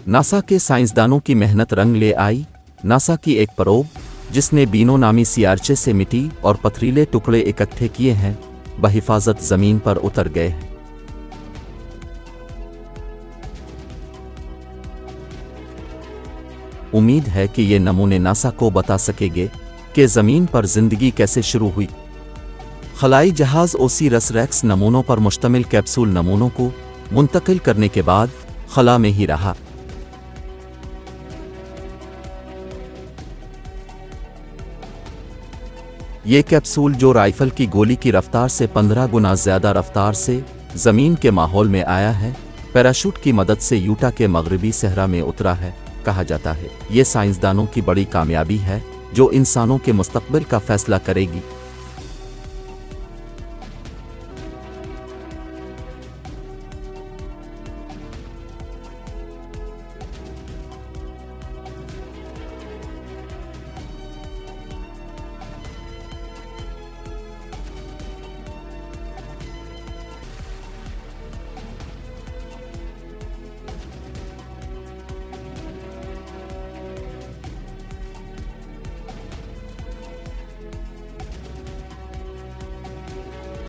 NASA के साइंसदानों की मेहनत रंग ले आई। नासा की एक प्रोब जिसने बीनो नामी सियारचे से मिट्टी और पथरीले टुकड़े इकट्ठे किए हैं, बहिफाजत जमीन पर उतर गए हैं। उम्मीद है कि ये नमूने नासा को बता सकेंगे कि जमीन पर जिंदगी कैसे शुरू हुई। खलाई जहाज ओसिरस-रेक्स नमूनों पर मुश्तमिल कैप्सूल नमूनों को मुंतकिल करने के बाद खला में ही रहा। ये कैप्सूल जो राइफल की गोली की रफ्तार से 15 गुना ज्यादा रफ्तार से जमीन के माहौल में आया है, पैराशूट की मदद से यूटा के मगरबी सहरा में उतरा है, कहा जाता है। ये साइंसदानों की बड़ी कामयाबी है जो इंसानों के मुस्तकबिल का फैसला करेगी।